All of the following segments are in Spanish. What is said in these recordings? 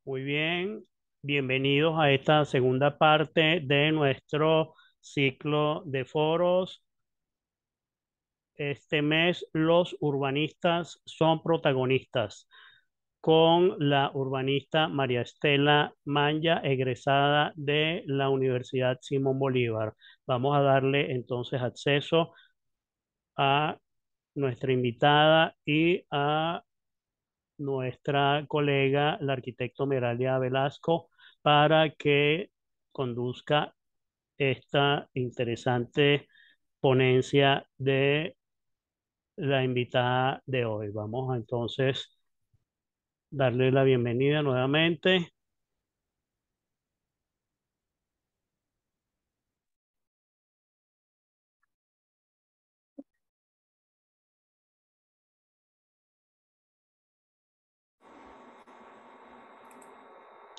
Muy bien, bienvenidos a esta segunda parte de nuestro ciclo de foros. Este mes los urbanistas son protagonistas con la urbanista María Estela Manya, egresada de la Universidad Simón Bolívar. Vamos a darle entonces acceso a nuestra invitada y a nuestra colega, la arquitecto Meralia Velasco, para que conduzca esta interesante ponencia de la invitada de hoy. Vamos a entonces darle la bienvenida nuevamente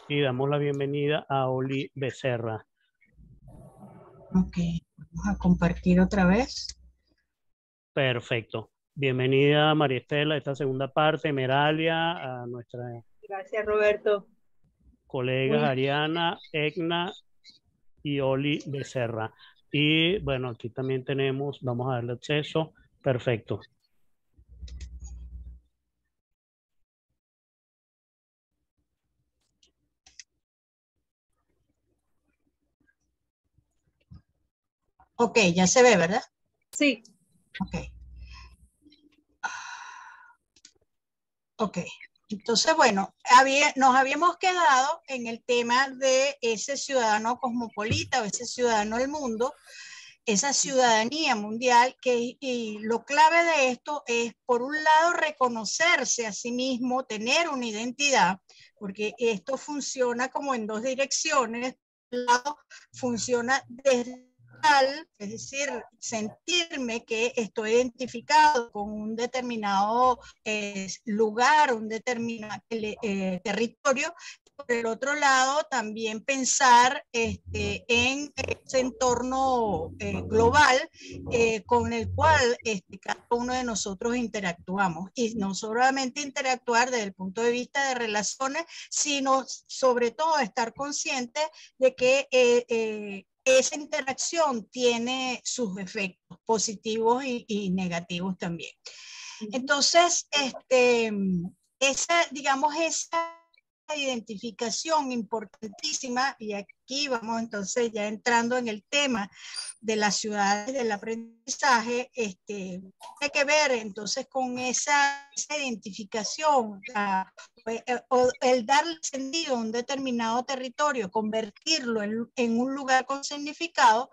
y damos la bienvenida a Oli Becerra. Ok, vamos a compartir otra vez. Perfecto. Bienvenida María Estela a esta segunda parte, Meralia, a nuestra Gracias, Roberto. colegas Muy Ariana, Egna y Oli Becerra. Y bueno, aquí también tenemos, vamos a darle acceso. Perfecto. Ok, ya se ve, ¿verdad? sí, Ok. Ok. Entonces, bueno, nos habíamos quedado en el tema de ese ciudadano cosmopolita o ese ciudadano del mundo, esa ciudadanía mundial, y lo clave de esto es, por un lado, reconocerse a sí mismo, tener una identidad, porque esto funciona como en dos direcciones. Por un lado, funciona desde es decir, sentirme que estoy identificado con un determinado lugar, un determinado territorio. Por el otro lado, también pensar en ese entorno global con el cual cada uno de nosotros interactuamos. Y no solamente interactuar desde el punto de vista de relaciones, sino sobre todo estar consciente de que esa interacción tiene sus efectos positivos y negativos también. Entonces, digamos, esa identificación importantísima, y aquí vamos entonces ya entrando en el tema de las ciudades del aprendizaje, tiene que ver entonces con esa identificación, o el darle sentido a un determinado territorio, convertirlo en un lugar con significado,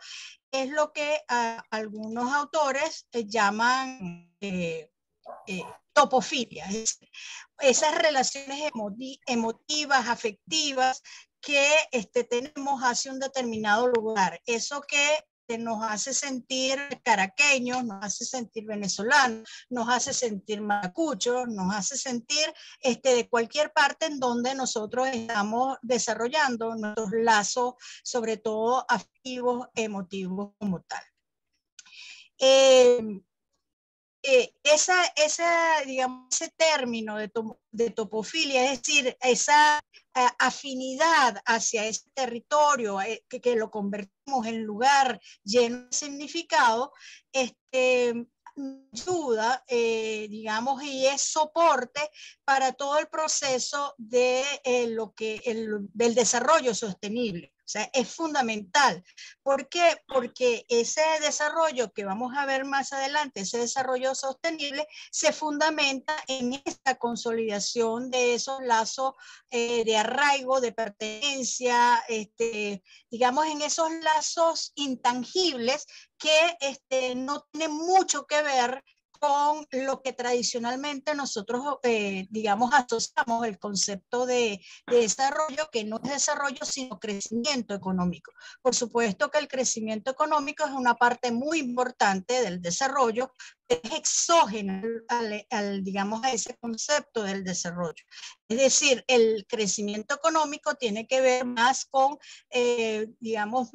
es lo que algunos autores llaman topofilia, esas relaciones emotivas, afectivas que tenemos hacia un determinado lugar. Eso que nos hace sentir caraqueños, nos hace sentir venezolanos, nos hace sentir maracuchos, nos hace sentir de cualquier parte en donde nosotros estamos desarrollando nuestros lazos, sobre todo afectivos, emotivos como tal. Digamos, ese término de topofilia, es decir, esa afinidad hacia ese territorio, que lo convertimos en lugar lleno de significado, ayuda, digamos, y es soporte para todo el proceso de del desarrollo sostenible. O sea, es fundamental. ¿Por qué? Porque ese desarrollo que vamos a ver más adelante, ese desarrollo sostenible, se fundamenta en esta consolidación de esos lazos de arraigo, de pertenencia, digamos, en esos lazos intangibles que no tienen mucho que ver con lo que tradicionalmente nosotros, digamos, asociamos el concepto de desarrollo, que no es desarrollo, sino crecimiento económico. Por supuesto que el crecimiento económico es una parte muy importante del desarrollo, es exógeno digamos, a ese concepto del desarrollo. Es decir, el crecimiento económico tiene que ver más con, digamos,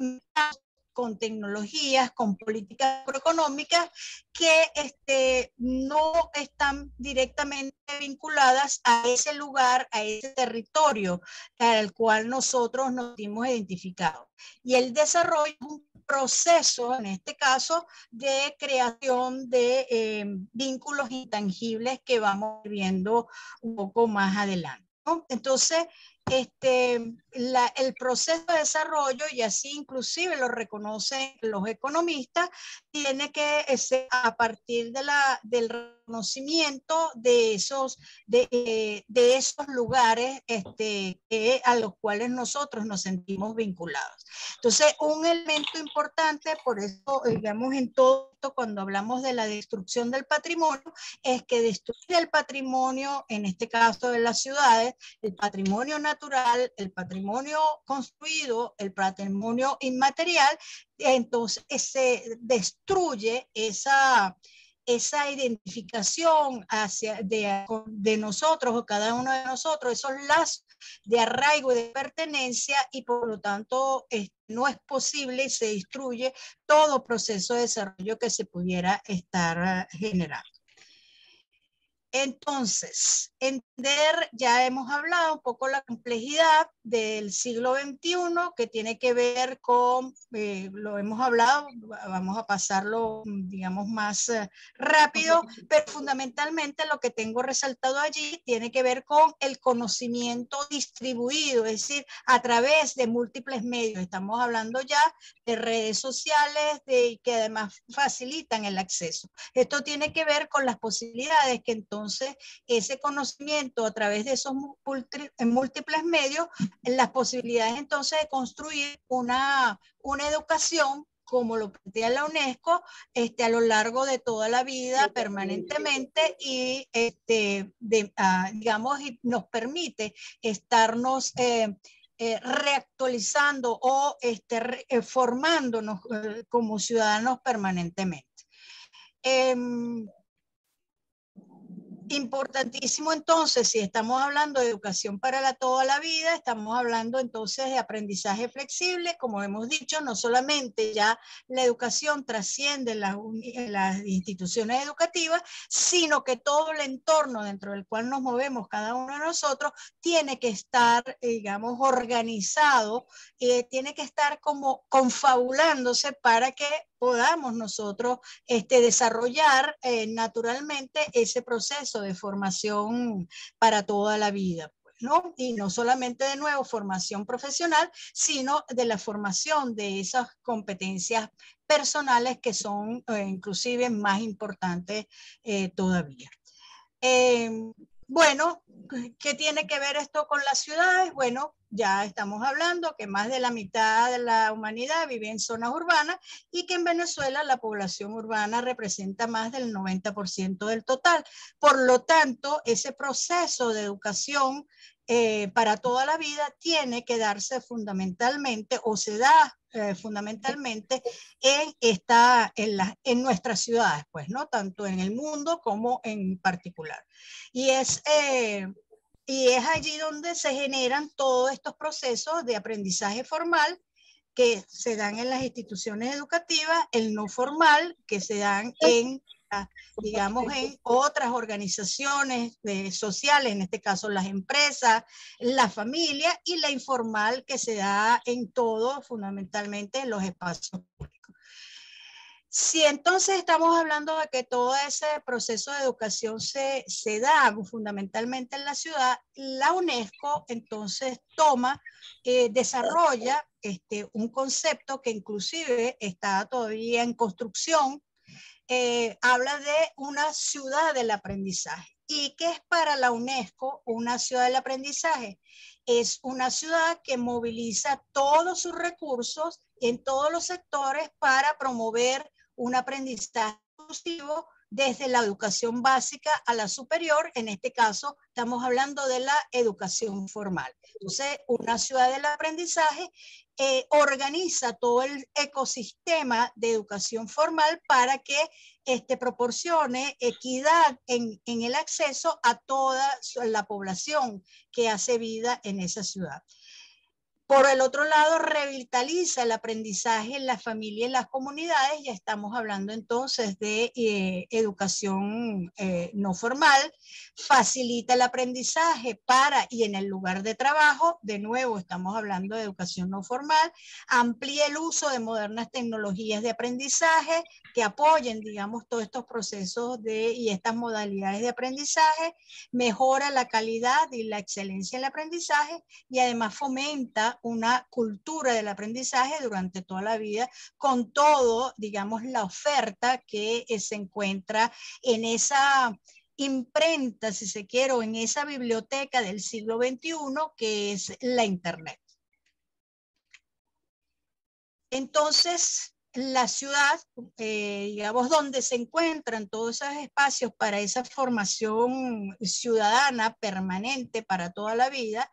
con tecnologías, con políticas macroeconómicas que no están directamente vinculadas a ese lugar, a ese territorio al cual nosotros nos hemos identificado. Y el desarrollo es un proceso, en este caso, de creación de vínculos intangibles que vamos viendo un poco más adelante, ¿no? Entonces, el proceso de desarrollo, y así inclusive lo reconocen los economistas, tiene que ser a partir del reconocimiento de esos lugares a los cuales nosotros nos sentimos vinculados. Entonces, un elemento importante, por eso, digamos, en todo esto, cuando hablamos de la destrucción del patrimonio, es que destruir el patrimonio, en este caso de las ciudades, el patrimonio natural, el patrimonio construido, el patrimonio inmaterial, entonces se destruye esa identificación de nosotros o cada uno de nosotros, esos lazos de arraigo y de pertenencia, y por lo tanto no es posible y se destruye todo proceso de desarrollo que se pudiera estar generando. Entonces, entender, ya hemos hablado un poco la complejidad del siglo XXI, que tiene que ver con, lo hemos hablado, vamos a pasarlo, digamos, más rápido, pero fundamentalmente lo que tengo resaltado allí tiene que ver con el conocimiento distribuido, es decir, a través de múltiples medios. Estamos hablando ya de redes sociales que además facilitan el acceso. Esto tiene que ver con las posibilidades que entonces ese conocimiento a través de esos múltiples medios, las posibilidades entonces de construir una educación como lo plantea la UNESCO, a lo largo de toda la vida, permanentemente, y digamos, nos permite estarnos reactualizando o formándonos como ciudadanos permanentemente. Importantísimo entonces, si estamos hablando de educación para toda la vida, estamos hablando entonces de aprendizaje flexible, como hemos dicho, no solamente ya la educación trasciende las instituciones educativas, sino que todo el entorno dentro del cual nos movemos cada uno de nosotros tiene que estar, digamos, organizado, tiene que estar como confabulándose para que podamos nosotros desarrollar naturalmente ese proceso de formación para toda la vida, pues, ¿no? Y no solamente, de nuevo, formación profesional, sino de la formación de esas competencias personales que son inclusive más importantes todavía. Bueno, ¿qué tiene que ver esto con las ciudades? Bueno, ya estamos hablando que más de la mitad de la humanidad vive en zonas urbanas y que en Venezuela la población urbana representa más del 90% del total. Por lo tanto, ese proceso de educación para toda la vida tiene que darse fundamentalmente, o se da fundamentalmente en nuestras ciudades, pues, ¿no? Tanto en el mundo como en particular. Y es allí donde se generan todos estos procesos de aprendizaje formal que se dan en las instituciones educativas, el no formal que se dan digamos, en otras organizaciones sociales, en este caso las empresas, la familia, y la informal que se da en todo, fundamentalmente en los espacios públicos. Si entonces estamos hablando de que todo ese proceso de educación se da fundamentalmente en la ciudad, la UNESCO entonces desarrolla un concepto que inclusive está todavía en construcción. Habla de una ciudad del aprendizaje. ¿Y qué es para la UNESCO una ciudad del aprendizaje? Es una ciudad que moviliza todos sus recursos en todos los sectores para promover un aprendizaje inclusivo desde la educación básica a la superior. En este caso estamos hablando de la educación formal. Entonces, una ciudad del aprendizaje organiza todo el ecosistema de educación formal para que proporcione equidad en el acceso a toda la población que hace vida en esa ciudad. Por el otro lado, revitaliza el aprendizaje en la familia y en las comunidades. Ya estamos hablando entonces de educación no formal. Facilita el aprendizaje para y en el lugar de trabajo. De nuevo, estamos hablando de educación no formal. Amplía el uso de modernas tecnologías de aprendizaje que apoyen, digamos, todos estos procesos y estas modalidades de aprendizaje. Mejora la calidad y la excelencia en el aprendizaje y además fomenta una cultura del aprendizaje durante toda la vida, con todo, digamos, la oferta que se encuentra en esa imprenta, si se quiere, o en esa biblioteca del siglo XXI, que es la Internet. Entonces, la ciudad, digamos, donde se encuentran todos esos espacios para esa formación ciudadana permanente para toda la vida,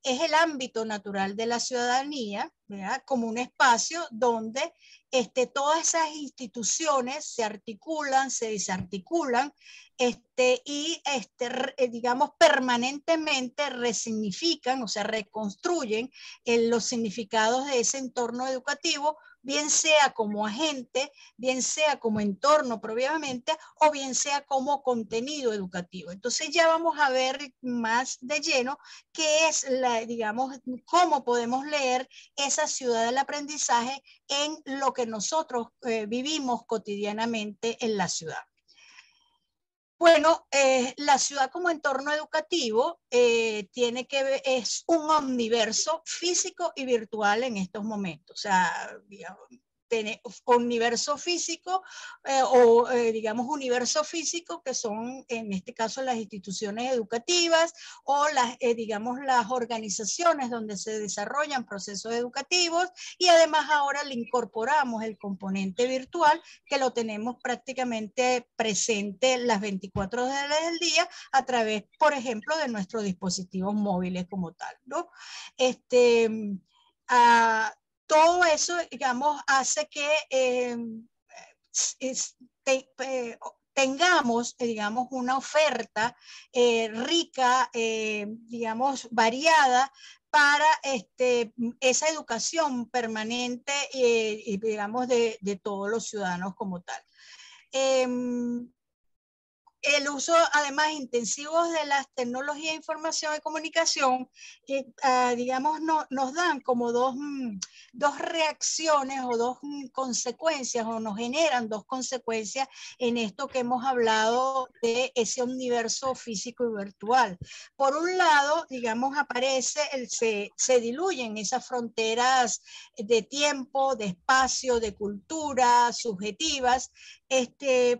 es el ámbito natural de la ciudadanía, ¿verdad? Como un espacio donde todas esas instituciones se articulan, se desarticulan y, digamos, permanentemente resignifican, o sea, reconstruyen los significados de ese entorno educativo, bien sea como agente, bien sea como entorno propiamente, o bien sea como contenido educativo. Entonces ya vamos a ver más de lleno qué es, digamos, cómo podemos leer esa ciudad del aprendizaje en lo que nosotros vivimos cotidianamente en la ciudad. Bueno, la ciudad como entorno educativo tiene que ver, es un omniverso físico y virtual en estos momentos. O sea, digamos, universo físico digamos universo físico, que son en este caso las instituciones educativas o digamos las organizaciones donde se desarrollan procesos educativos, y además ahora le incorporamos el componente virtual, que lo tenemos prácticamente presente las 24 horas del día a través, por ejemplo, de nuestros dispositivos móviles como tal, ¿no? Todo eso, digamos, hace que tengamos, digamos, una oferta rica, digamos, variada para esa educación permanente y digamos, de todos los ciudadanos como tal. El uso, además, intensivo de las tecnologías de información y comunicación, digamos, nos dan como dos reacciones o dos consecuencias, o nos generan dos consecuencias en esto que hemos hablado de ese universo físico y virtual. Por un lado, digamos, se diluyen esas fronteras de tiempo, de espacio, de cultura, subjetivas,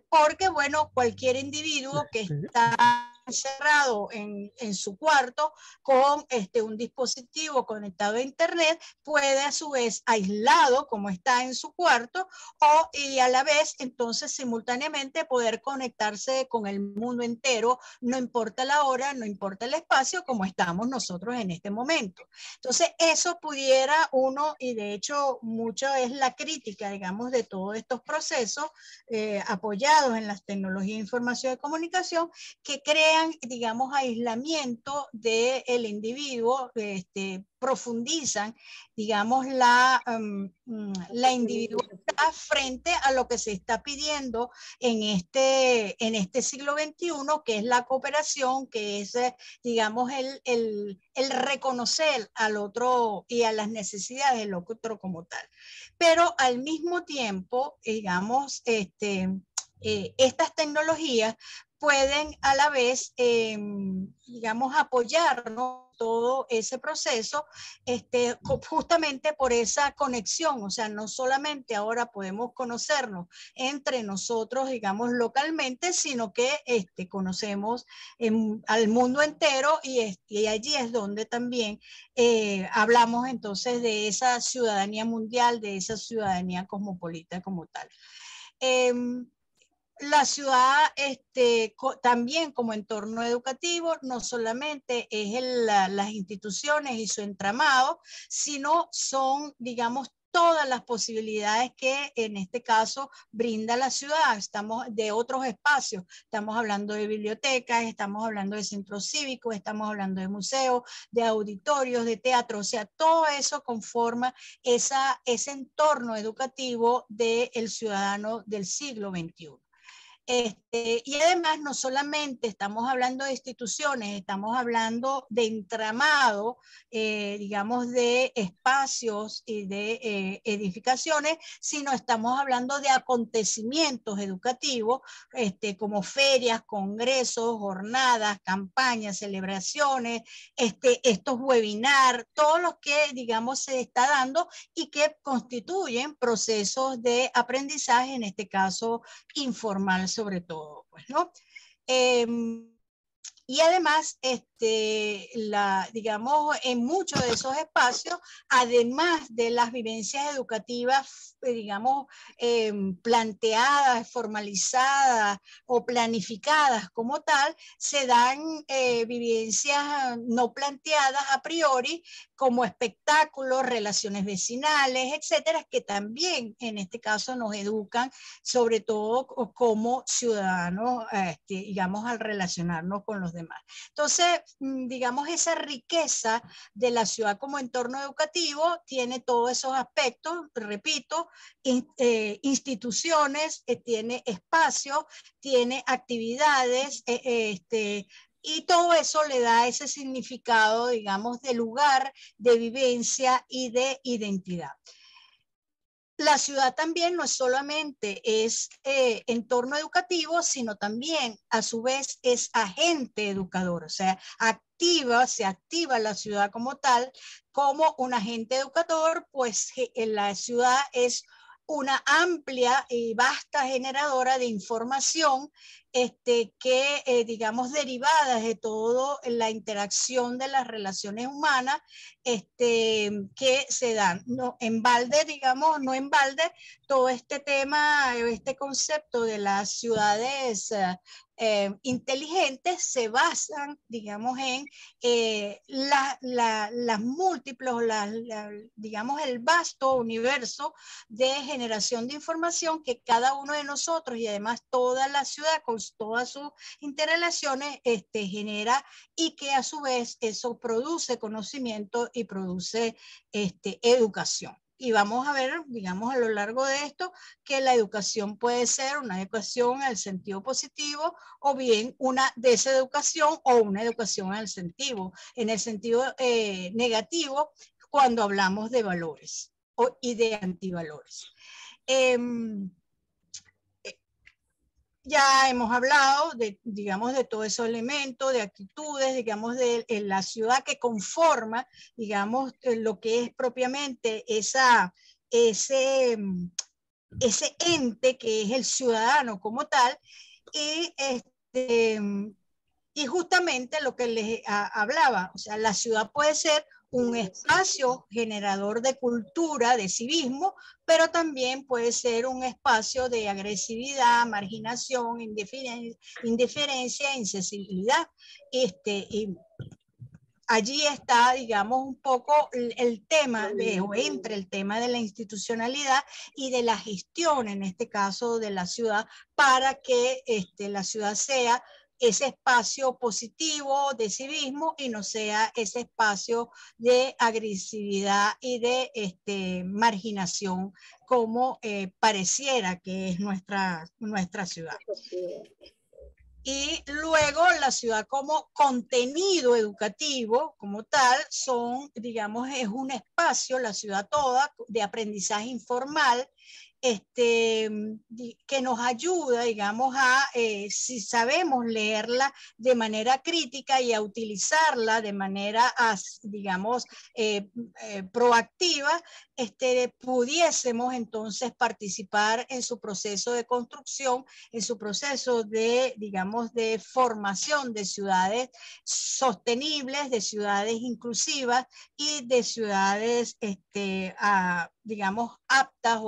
porque, bueno, cualquier individuo que está encerrado en su cuarto con un dispositivo conectado a internet puede a su vez, aislado como está en su cuarto, y a la vez entonces simultáneamente poder conectarse con el mundo entero, no importa la hora, no importa el espacio, como estamos nosotros en este momento. Entonces eso pudiera uno, y de hecho mucho es la crítica, digamos, de todos estos procesos apoyados en las tecnologías de información y comunicación, que crean, digamos, aislamiento del individuo, profundizan, digamos, la individualidad frente a lo que se está pidiendo en este siglo XXI, que es la cooperación, que es, digamos, el reconocer al otro y a las necesidades del otro como tal. Pero al mismo tiempo, digamos, estas tecnologías pueden a la vez, digamos, apoyarnos todo ese proceso, justamente por esa conexión. O sea, no solamente ahora podemos conocernos entre nosotros, digamos, localmente, sino que conocemos al mundo entero, y allí es donde también hablamos entonces de esa ciudadanía mundial, de esa ciudadanía cosmopolita como tal. La ciudad también como entorno educativo no solamente es las instituciones y su entramado, sino son, digamos, todas las posibilidades que en este caso brinda la ciudad. Estamos de otros espacios, estamos hablando de bibliotecas, estamos hablando de centros cívicos, estamos hablando de museos, de auditorios, de teatro, o sea, todo eso conforma ese entorno educativo del ciudadano del siglo XXI. Y además no solamente estamos hablando de instituciones, estamos hablando de entramado, digamos, de espacios y de edificaciones, sino estamos hablando de acontecimientos educativos, como ferias, congresos, jornadas, campañas, celebraciones, estos webinars, todos los que, digamos, se está dando y que constituyen procesos de aprendizaje, en este caso informal sobre todo, pues, ¿no? Y además, digamos, en muchos de esos espacios, además de las vivencias educativas, digamos, planteadas, formalizadas o planificadas como tal, se dan vivencias no planteadas a priori, como espectáculos, relaciones vecinales, etcétera, que también en este caso nos educan, sobre todo como ciudadanos, digamos, al relacionarnos con los demás. Entonces, digamos, esa riqueza de la ciudad como entorno educativo tiene todos esos aspectos, repito, instituciones, tiene espacios, tiene actividades, y todo eso le da ese significado, digamos, de lugar, de vivencia y de identidad. La ciudad también no solamente es entorno educativo, sino también a su vez es agente educador, o sea, se activa la ciudad como tal, como un agente educador, pues la ciudad es una amplia y vasta generadora de información que, digamos, derivadas de toda la interacción de las relaciones humanas que se dan. No en balde, digamos, no en balde, todo este tema, este concepto de las ciudades inteligentes se basan, digamos, en las múltiples, digamos, el vasto universo de generación de información que cada uno de nosotros y además toda la ciudad con todas sus interrelaciones genera, y que a su vez eso produce conocimiento y produce educación. Y vamos a ver, digamos, a lo largo de esto, que la educación puede ser una educación en el sentido positivo o bien una deseducación o una educación en el sentido negativo cuando hablamos de valores y de antivalores. Ya hemos hablado de, digamos, de todos esos elementos, de actitudes, digamos, de la ciudad que conforma, digamos, lo que es propiamente ese ente que es el ciudadano como tal, y justamente lo que les hablaba, o sea, la ciudad puede ser un espacio generador de cultura, de civismo, pero también puede ser un espacio de agresividad, marginación, indiferencia, insensibilidad. Y allí está, digamos, un poco el tema o entre el tema de la institucionalidad y de la gestión, en este caso de la ciudad, para que la ciudad sea ese espacio positivo de civismo y no sea ese espacio de agresividad y de marginación como pareciera que es nuestra ciudad. Y luego la ciudad como contenido educativo, como tal, digamos, es un espacio, la ciudad toda, de aprendizaje informal, que nos ayuda, digamos, si sabemos leerla de manera crítica y a utilizarla de manera, digamos, proactiva, pudiésemos entonces participar en su proceso de construcción, en su proceso de, digamos, de formación de ciudades sostenibles, de ciudades inclusivas y de ciudades, digamos, aptas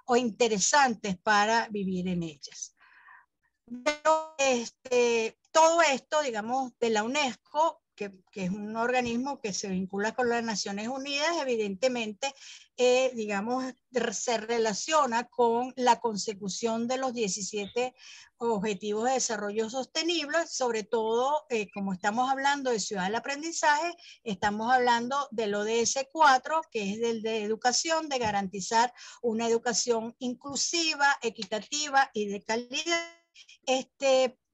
o interesantes para vivir en ellas. Pero todo esto, digamos, de la UNESCO, que es un organismo que se vincula con las Naciones Unidas, evidentemente, digamos, se relaciona con la consecución de los 17 Objetivos de Desarrollo Sostenible, sobre todo, como estamos hablando de ciudad del aprendizaje, estamos hablando del ODS 4, que es del de educación, de garantizar una educación inclusiva, equitativa y de calidad,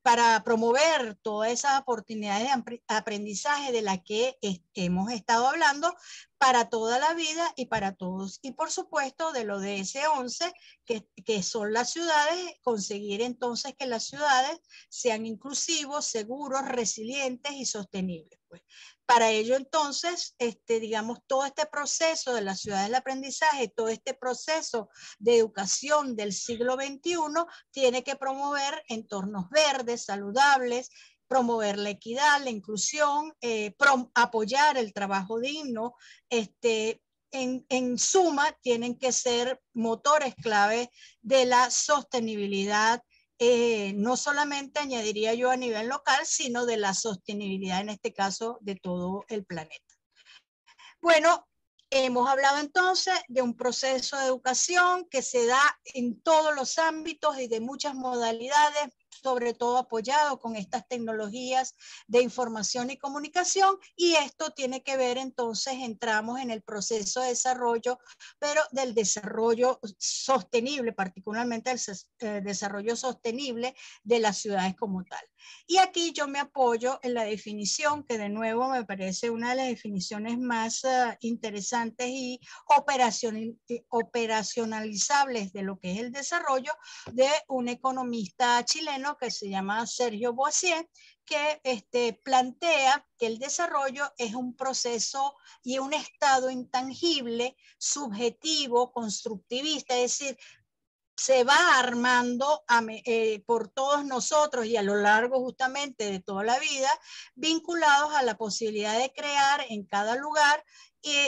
para promover todas esas oportunidades de aprendizaje de las que hemos estado hablando para toda la vida y para todos. Y por supuesto de lo de ese 11, que son las ciudades, conseguir entonces que las ciudades sean inclusivos, seguros, resilientes y sostenibles. Pues. Para ello entonces, digamos, todo este proceso de la ciudad del aprendizaje, todo este proceso de educación del siglo XXI tiene que promover entornos verdes, saludables, promover la equidad, la inclusión, apoyar el trabajo digno, en suma, tienen que ser motores clave de la sostenibilidad, no solamente añadiría yo a nivel local, sino de la sostenibilidad, en este caso, de todo el planeta. Bueno, hemos hablado entonces de un proceso de educación que se da en todos los ámbitos y de muchas modalidades, sobre todo apoyado con estas tecnologías de información y comunicación, y esto tiene que ver entonces, entramos en el proceso de desarrollo, pero del desarrollo sostenible, particularmente el desarrollo sostenible de las ciudades como tal. Y aquí yo me apoyo en la definición, que de nuevo me parece una de las definiciones más interesantes y operacionalizables de lo que es el desarrollo, de un economista chileno que se llama Sergio Boisier, que plantea que el desarrollo es un proceso y un estado intangible, subjetivo, constructivista, es decir, se va armando por todos nosotros y a lo largo justamente de toda la vida, vinculados a la posibilidad de crear en cada lugar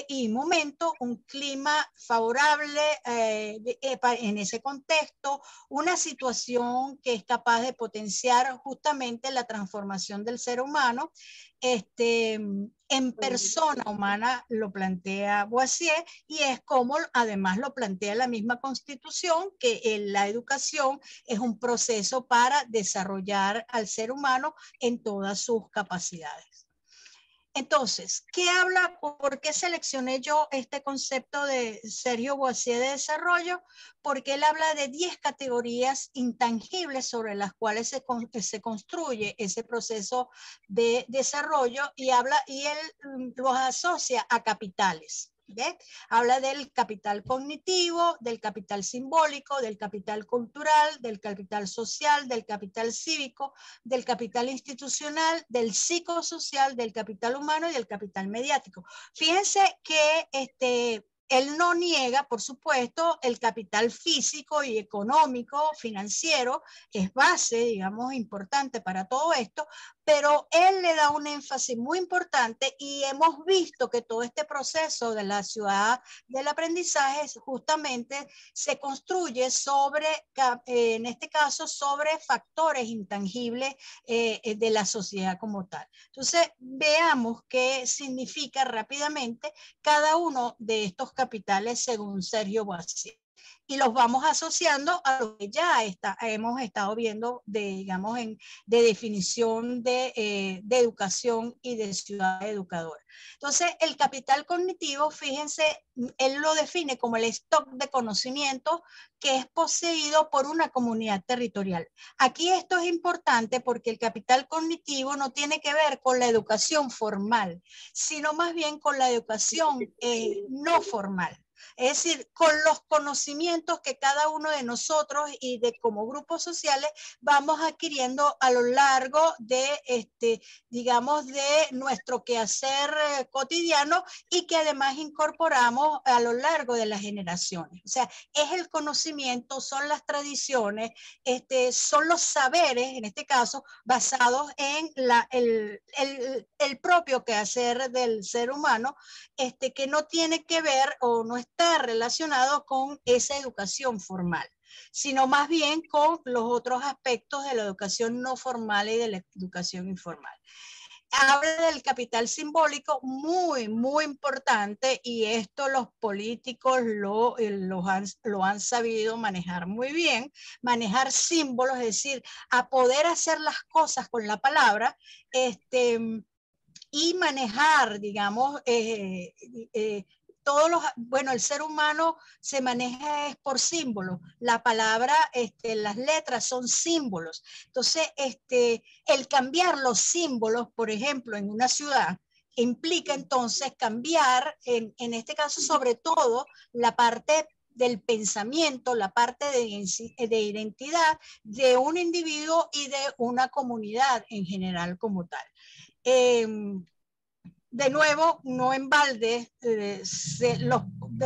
y momento un clima favorable en ese contexto, una situación que es capaz de potenciar justamente la transformación del ser humano, en persona humana, lo plantea Boisier, y es como además lo plantea la misma Constitución, que la educación es un proceso para desarrollar al ser humano en todas sus capacidades. Entonces, ¿qué habla? ¿Por qué seleccioné yo este concepto de Sergio Boisier de desarrollo? Porque él habla de 10 categorías intangibles sobre las cuales se construye ese proceso de desarrollo, y él los asocia a capitales. ¿Ves? Habla del capital cognitivo, del capital simbólico, del capital cultural, del capital social, del capital cívico, del capital institucional, del psicosocial, del capital humano y del capital mediático. Fíjense que él no niega, por supuesto, el capital físico y económico, financiero, es base, digamos, importante para todo esto, pero él le da un énfasis muy importante, y hemos visto que todo este proceso de la ciudad del aprendizaje justamente se construye sobre, en este caso, sobre factores intangibles de la sociedad como tal. Entonces, veamos qué significa rápidamente cada uno de estos capitales según Sergio Boisier. Y los vamos asociando a lo que ya hemos estado viendo digamos, de definición de educación y de ciudad educadora. Entonces, el capital cognitivo, fíjense, él lo define como el stock de conocimiento que es poseído por una comunidad territorial. Aquí esto es importante porque el capital cognitivo no tiene que ver con la educación formal, sino más bien con la educación no formal. Es decir, con los conocimientos que cada uno de nosotros y como grupos sociales vamos adquiriendo a lo largo de, digamos, de nuestro quehacer cotidiano, y que además incorporamos a lo largo de las generaciones. O sea, es el conocimiento, son las tradiciones, son los saberes, en este caso, basados en el propio quehacer del ser humano, que no tiene que ver o no está relacionado con esa educación formal, sino más bien con los otros aspectos de la educación no formal y de la educación informal. habla del capital simbólico muy, muy importante, y esto los políticos lo han sabido manejar muy bien, manejar símbolos, es decir, a poder hacer las cosas con la palabra, y manejar, digamos, bueno, el ser humano se maneja por símbolos. La palabra, las letras son símbolos. Entonces, el cambiar los símbolos, por ejemplo, en una ciudad, implica entonces cambiar, en este caso, sobre todo, la parte del pensamiento, la parte de identidad de un individuo y de una comunidad en general como tal. De nuevo, no en balde, de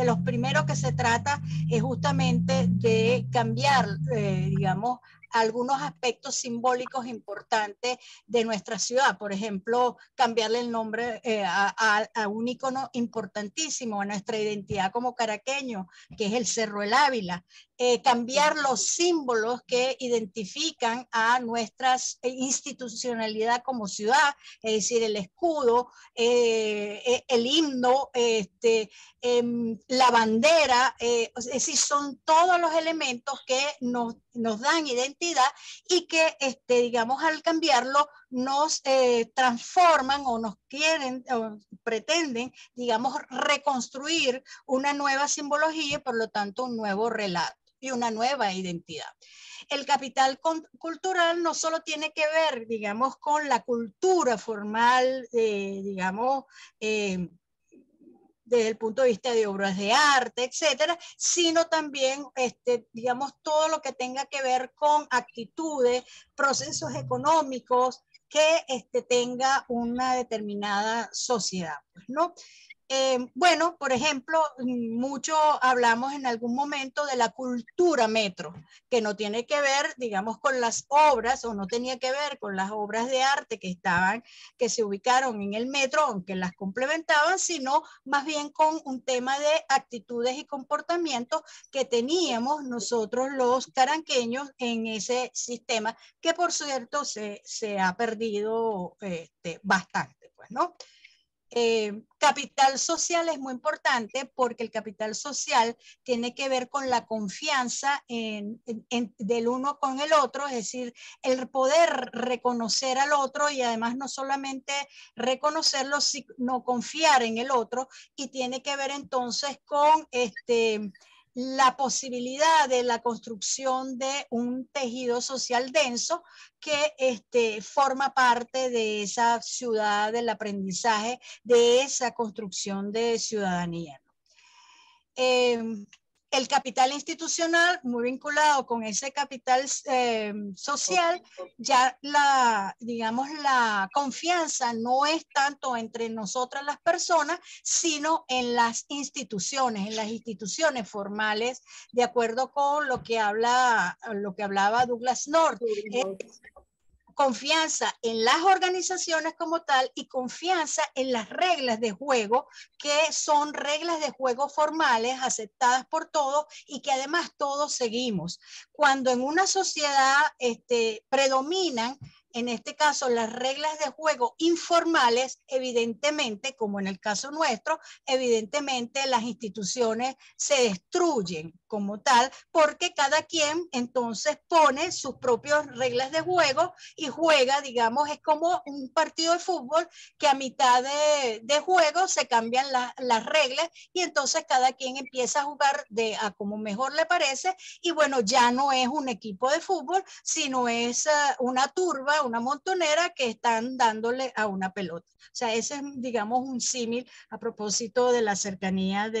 los primeros que se trata es justamente de cambiar, digamos, algunos aspectos simbólicos importantes de nuestra ciudad. Por ejemplo, cambiarle el nombre a un icono importantísimo, a nuestra identidad como caraqueño, que es el Cerro El Ávila. Cambiar los símbolos que identifican a nuestra institucionalidad como ciudad, es decir, el escudo, el himno, la bandera, es decir, son todos los elementos que nos dan identidad y que, digamos, al cambiarlo nos transforman o nos quieren o pretenden, digamos, reconstruir una nueva simbología y por lo tanto un nuevo relato y una nueva identidad. El capital cultural no solo tiene que ver, digamos, con la cultura formal, digamos, desde el punto de vista de obras de arte, etcétera, sino también, digamos, todo lo que tenga que ver con actitudes, procesos económicos que tenga una determinada sociedad, pues, ¿no? Bueno, por ejemplo, mucho hablamos en algún momento de la cultura metro, que no tiene que ver, digamos, con las obras, o no tenía que ver con las obras de arte que se ubicaron en el metro, aunque las complementaban, sino más bien con un tema de actitudes y comportamientos que teníamos nosotros los caranqueños en ese sistema, que por cierto se ha perdido bastante, pues, ¿no? Capital social es muy importante porque el capital social tiene que ver con la confianza del uno con el otro, es decir, el poder reconocer al otro y además no solamente reconocerlo, sino confiar en el otro, y tiene que ver entonces con la posibilidad de la construcción de un tejido social denso que forma parte de esa ciudad del aprendizaje, de esa construcción de ciudadanía. El capital institucional, muy vinculado con ese capital social, ya digamos, la confianza no es tanto entre nosotras las personas, sino en las instituciones formales, de acuerdo con lo que hablaba Douglass North. Confianza en las organizaciones como tal y confianza en las reglas de juego, que son reglas de juego formales aceptadas por todos y que además todos seguimos. Cuando en una sociedad predominan, en este caso, las reglas de juego informales, evidentemente, como en el caso nuestro, evidentemente las instituciones se destruyen como tal, porque cada quien entonces pone sus propias reglas de juego y juega, digamos, es como un partido de fútbol que a mitad de juego se cambian las reglas y entonces cada quien empieza a jugar a como mejor le parece, y bueno, ya no es un equipo de fútbol, sino es una turba, una montonera que están dándole a una pelota. O sea, ese es, digamos, un símil a propósito de la cercanía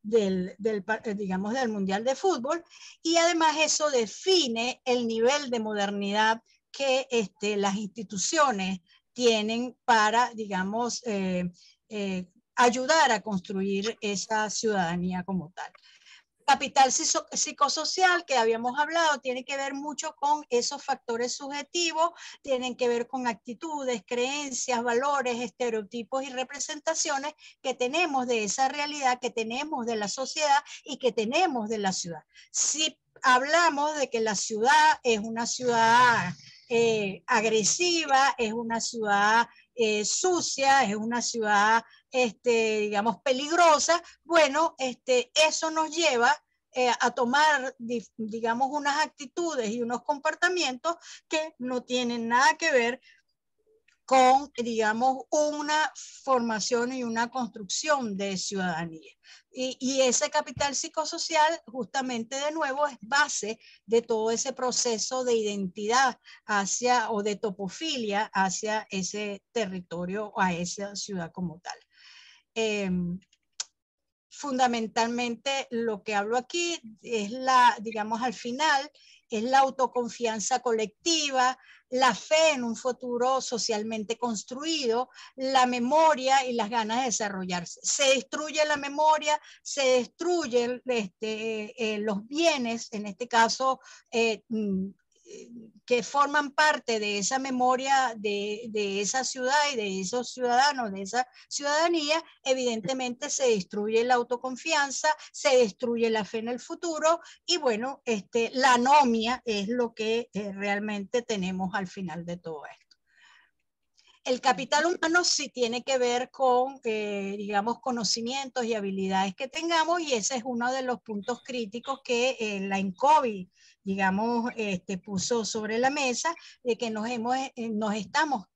digamos, del Mundial de Fútbol, y además eso define el nivel de modernidad que las instituciones tienen para, digamos, ayudar a construir esa ciudadanía como tal. Capital psicosocial, que habíamos hablado, tiene que ver mucho con esos factores subjetivos, tienen que ver con actitudes, creencias, valores, estereotipos y representaciones que tenemos de esa realidad, que tenemos de la sociedad y que tenemos de la ciudad. Si hablamos de que la ciudad es una ciudad agresiva, es una ciudad sucia, es una ciudad, digamos, peligrosa. Bueno, eso nos lleva a tomar, digamos, unas actitudes y unos comportamientos que no tienen nada que ver con, digamos, una formación y una construcción de ciudadanía. Y ese capital psicosocial justamente de nuevo es base de todo ese proceso de identidad hacia o de topofilia hacia ese territorio o a esa ciudad como tal. Fundamentalmente lo que hablo aquí es digamos al final, es la autoconfianza colectiva, la fe en un futuro socialmente construido, la memoria y las ganas de desarrollarse. Se destruye la memoria, se destruyen los bienes, en este caso, que forman parte de esa memoria de esa ciudad y de esos ciudadanos, de esa ciudadanía. Evidentemente se destruye la autoconfianza, se destruye la fe en el futuro y bueno, la anomia es lo que realmente tenemos al final de todo esto. El capital humano sí tiene que ver con, digamos, conocimientos y habilidades que tengamos, y ese es uno de los puntos críticos que la INCOBI, digamos, puso sobre la mesa, de que nos estamos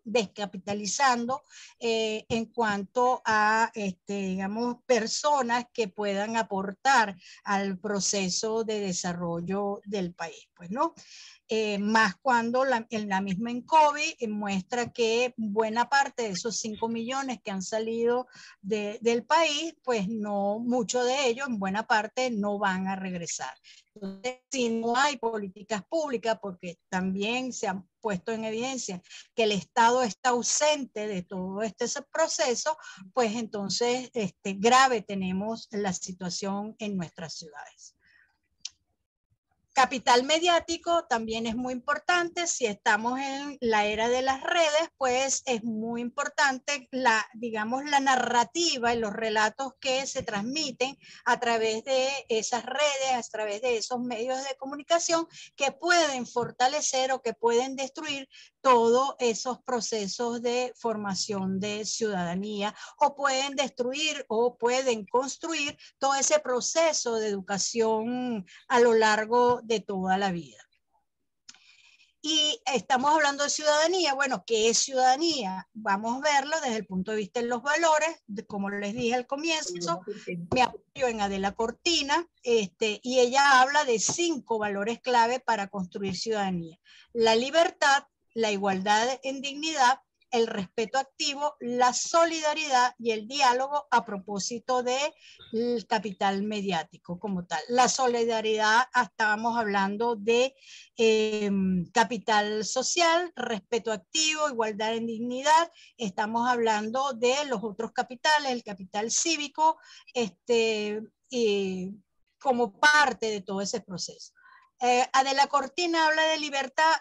descapitalizando en cuanto a, digamos, personas que puedan aportar al proceso de desarrollo del país, pues, ¿no? Más cuando en la misma INCOBI muestra que buena parte de esos 5 millones que han salido del país, pues no, muchos de ellos, en buena parte, no van a regresar. Entonces, si no hay políticas públicas, porque también se han puesto en evidencia que el Estado está ausente de todo este proceso, pues entonces grave tenemos la situación en nuestras ciudades. Capital mediático también es muy importante. Si estamos en la era de las redes, pues es muy importante digamos, la narrativa y los relatos que se transmiten a través de esas redes, a través de esos medios de comunicación que pueden fortalecer o que pueden destruir todos esos procesos de formación de ciudadanía, o pueden destruir o pueden construir todo ese proceso de educación a lo largo de toda la vida. Y estamos hablando de ciudadanía. Bueno, ¿qué es ciudadanía? Vamos a verlo desde el punto de vista de los valores. Como les dije al comienzo, me apoyo en Adela Cortina, y ella habla de 5 valores clave para construir ciudadanía: la libertad, la igualdad en dignidad, el respeto activo, la solidaridad y el diálogo, a propósito del capital mediático como tal. La solidaridad, estábamos hablando de capital social, respeto activo, igualdad en dignidad. Estamos hablando de los otros capitales, el capital cívico, como parte de todo ese proceso. Adela Cortina habla de libertad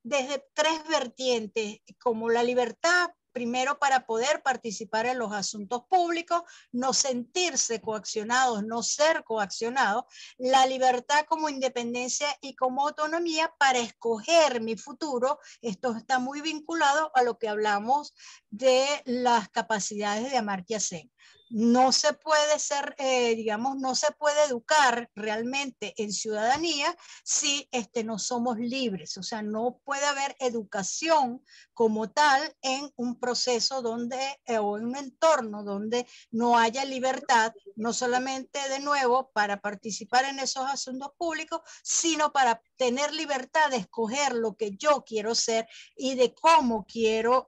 desde 3 vertientes, como la libertad, primero, para poder participar en los asuntos públicos, no sentirse coaccionados, no ser coaccionados; la libertad como independencia y como autonomía para escoger mi futuro. Esto está muy vinculado a lo que hablamos de las capacidades de Amartya Sen. No se puede ser, digamos, no se puede educar realmente en ciudadanía si no somos libres. O sea, no puede haber educación como tal en un proceso donde, o en un entorno donde no haya libertad, no solamente de nuevo para participar en esos asuntos públicos, sino para tener libertad de escoger lo que yo quiero ser y de cómo quiero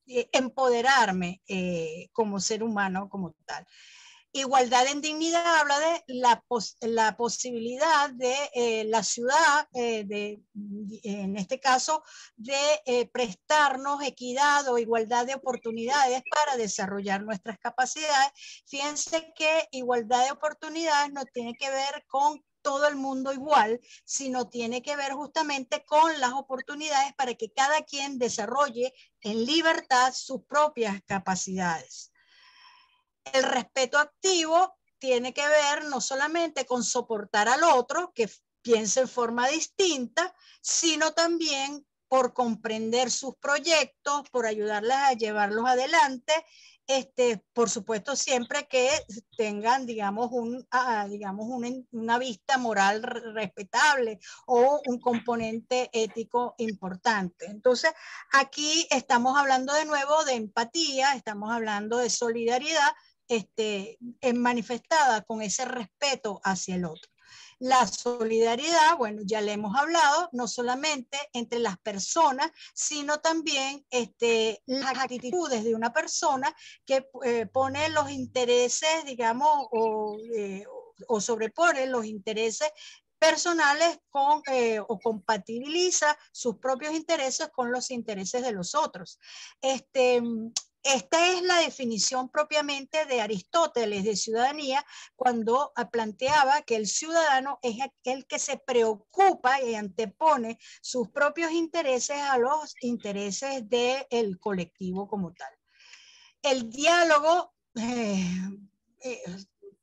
empoderarme como ser humano como tal. Igualdad en dignidad habla de la posibilidad de la ciudad, en este caso, de prestarnos equidad o igualdad de oportunidades para desarrollar nuestras capacidades. Fíjense que igualdad de oportunidades no tiene que ver con todo el mundo igual, sino tiene que ver justamente con las oportunidades para que cada quien desarrolle en libertad sus propias capacidades. El respeto activo tiene que ver no solamente con soportar al otro, que piense en forma distinta, sino también por comprender sus proyectos, por ayudarles a llevarlos adelante, por supuesto siempre que tengan, digamos, una vista moral respetable o un componente ético importante. Entonces, aquí estamos hablando de nuevo de empatía, estamos hablando de solidaridad, manifestada con ese respeto hacia el otro. La solidaridad, bueno, ya le hemos hablado, no solamente entre las personas, sino también las actitudes de una persona que pone los intereses, digamos, o sobrepone los intereses personales o compatibiliza sus propios intereses con los intereses de los otros. Esta es la definición propiamente de Aristóteles de ciudadanía, cuando planteaba que el ciudadano es aquel que se preocupa y antepone sus propios intereses a los intereses del colectivo como tal. El diálogo,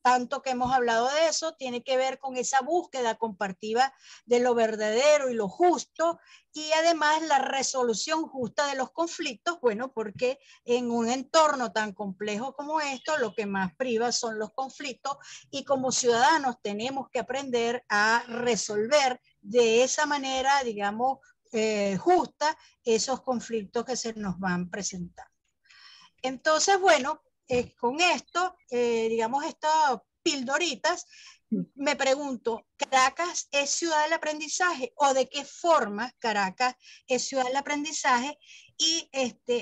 tanto que hemos hablado de eso, tiene que ver con esa búsqueda compartida de lo verdadero y lo justo, y además la resolución justa de los conflictos, bueno, porque en un entorno tan complejo como esto, lo que más priva son los conflictos, y como ciudadanos tenemos que aprender a resolver de esa manera, digamos, justa, esos conflictos que se nos van presentando. Entonces, bueno, con esto, digamos, estas pildoritas, me pregunto, ¿Caracas es ciudad del aprendizaje o de qué forma Caracas es ciudad del aprendizaje? Y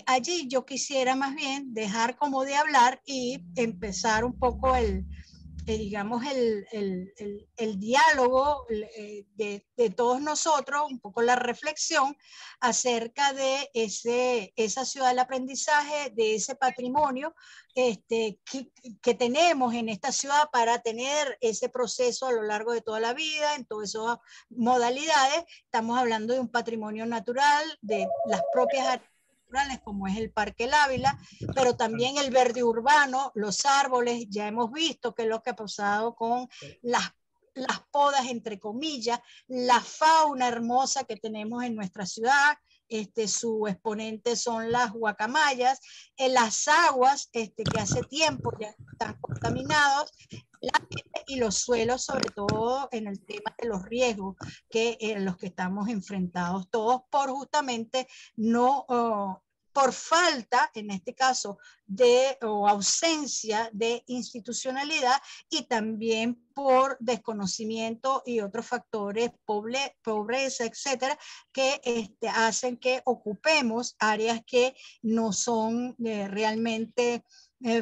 allí yo quisiera más bien dejar como de hablar y empezar un poco digamos, el diálogo de todos nosotros, un poco la reflexión acerca de esa ciudad del aprendizaje, de ese patrimonio que tenemos en esta ciudad para tener ese proceso a lo largo de toda la vida, en todas esas modalidades. Estamos hablando de un patrimonio natural, de las propias áreas como es el Parque El Ávila, pero también el verde urbano, los árboles, ya hemos visto que es lo que ha pasado con las podas, entre comillas, la fauna hermosa que tenemos en nuestra ciudad. Su exponente son las guacamayas, las aguas que hace tiempo ya están contaminados, y los suelos, sobre todo en el tema de los riesgos en los que estamos enfrentados todos por justamente no, por falta, en este caso, o ausencia de institucionalidad, y también por desconocimiento y otros factores, pobreza, etcétera, que hacen que ocupemos áreas que no son realmente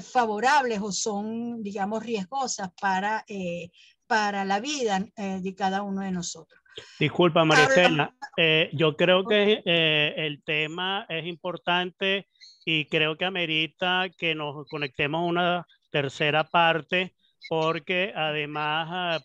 favorables o son, digamos, riesgosas para la vida de cada uno de nosotros. Disculpa, Maristela, yo creo que el tema es importante y creo que amerita que nos conectemos a una tercera parte, porque además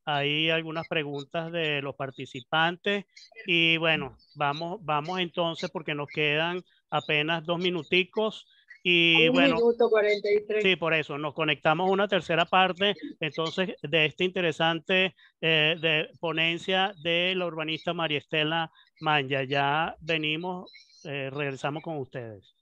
hay algunas preguntas de los participantes y bueno, vamos entonces porque nos quedan apenas 2 minuticos. Y bueno, 1 minuto 43. sí, por eso nos conectamos a una tercera parte entonces de esta interesante de ponencia de la urbanista María Estela Manya. Ya venimos, regresamos con ustedes.